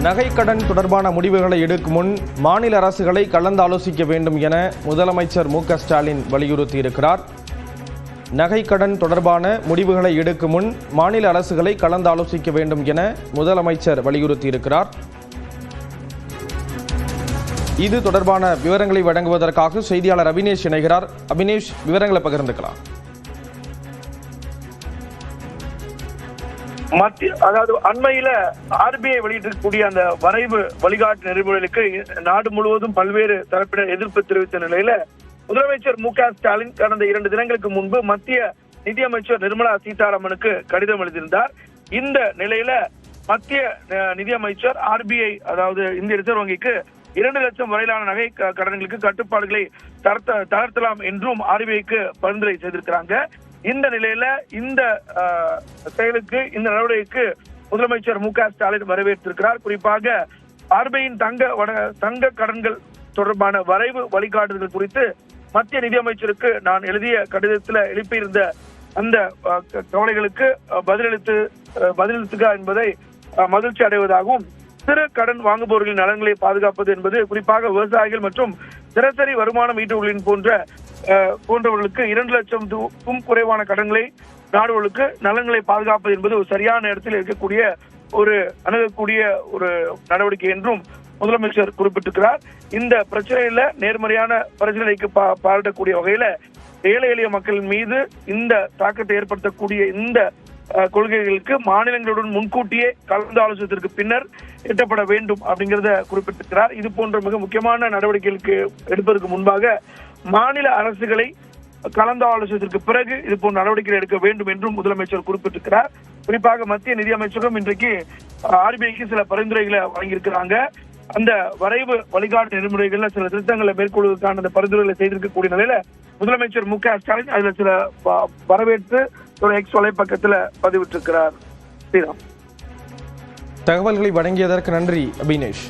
நகைக்கடன் தொடர்பான முடிவுகளை எடுக்கும் முன் மாநில அரசுகளை கலந்தாலோசிக்க வேண்டும் என முதலமைச்சர் மு.க.ஸ்டாலின் வலியுறுத்தியிருக்கிறார். நகைக்கடன் தொடர்பான முடிவுகளை எடுக்கும் முன் மாநில அரசுகளை கலந்தாலோசிக்க வேண்டும் என முதலமைச்சர் வலியுறுத்தியிருக்கிறார். இது தொடர்பான விவரங்களை வழங்குவதற்காக செய்தியாளர் அபினேஷ் இணைகிறார். அபினேஷ், விவரங்களை பகிர்ந்துக்கலாம். அதாவது அண்மையில ஆர்பிஐ வெளியிட்டிருக்கக்கூடிய அந்த வரைவு வழிகாட்டு நெறிமுறைகளுக்கு நாடு முழுவதும் பல்வேறு தரப்பினர் எதிர்ப்பு தெரிவித்த நிலையில முதலமைச்சர் மு.க.ஸ்டாலின் கடந்த 2 தினங்களுக்கு முன்பு மத்திய நிதியமைச்சர் நிர்மலா சீதாராமனுக்கு கடிதம் எழுதியிருந்தார். இந்த நிலையில மத்திய நிதியமைச்சர் ஆர்பிஐ அதாவது இந்திய ரிசர்வ் வங்கிக்கு 2 லட்சம் வரையிலான நகை கடன்களுக்கு கட்டுப்பாடுகளை தளர்த்தலாம் என்றும் ஆர்பிஐக்கு பரிந்துரை செய்திருக்கிறாங்க. இந்த நிலையில இந்த செயலுக்கு இந்த நடவடிக்கைக்கு முதலமைச்சர் மு.க.ஸ்டாலின் வரவேற்றிருக்கிறார். குறிப்பாக ஆர்பிஐயின் தங்க கடன்கள் தொடர்பான வரைவு வழிகாட்டுதல் குறித்து மத்திய நிதியமைச்சருக்கு நான் எழுதிய கடிதத்தில் எழுப்பியிருந்த அந்த கவலைகளுக்கு பதிலளித்துக என்பதை மகிழ்ச்சி அடைவதாகவும் சிறு கடன் வாங்குபவர்களின் நலன்களை பாதுகாப்பது என்பது குறிப்பாக விவசாயிகள் மற்றும் தினசரி வருமானம் ஈட்டுவர்களின் போன்றவர்களுக்கு 2 லட்சம் குறைவான கடன்களை நாடுகளுக்கு நலன்களை பாதுகாப்பது என்பது ஒரு சரியான இடத்தில் இருக்கக்கூடிய அணுகக்கூடிய ஒரு நடவடிக்கை என்றும் முதலமைச்சர் குறிப்பிட்டிருக்கிறார். இந்த பிரச்சனையில நேர்மறையான பரிசீலனைக்கு பாராட்டக்கூடிய வகையில ஏழை எளிய மக்களின் மீது இந்த தாக்கத்தை ஏற்படுத்தக்கூடிய இந்த கொள்கைகளுக்கு மாநிலங்களுடன் முன்கூட்டியே கலந்து ஆலோசனத்திற்கு பின்னர் எட்டப்பட வேண்டும் அப்படிங்கிறத குறிப்பிட்டிருக்கிறார். இது போன்ற மிக முக்கியமான நடவடிக்கைகளுக்கு எடுப்பதற்கு முன்பாக மாநில அரசுகளை கலந்து ஆலோசனத்திற்கு பிறகு இது போன்ற நடவடிக்கைகள் எடுக்க வேண்டும் என்றும் முதலமைச்சர் குறிப்பிட்டிருக்கிறார். குறிப்பாக மத்திய நிதியமைச்சகம் இன்றைக்கு ஆர்பிஐக்கு சில பரிந்துரைகளை வழங்கியிருக்கிறாங்க. அந்த வரைவு வழிகாட்டு நெறிமுறைகள்ல சில திருத்தங்களை மேற்கொள்வதற்கான அந்த பரிந்துரைகளை செய்திருக்கக்கூடிய நிலையில முதலமைச்சர் மு.க.ஸ்டாலின் அதுல சில வரவேற்று ஒரு எக்ஸ் வலைப்பக்கத்துல பதிவிட்டிருக்கிறார். தகவல்களை வழங்கியதற்கு நன்றி அபினேஷ்.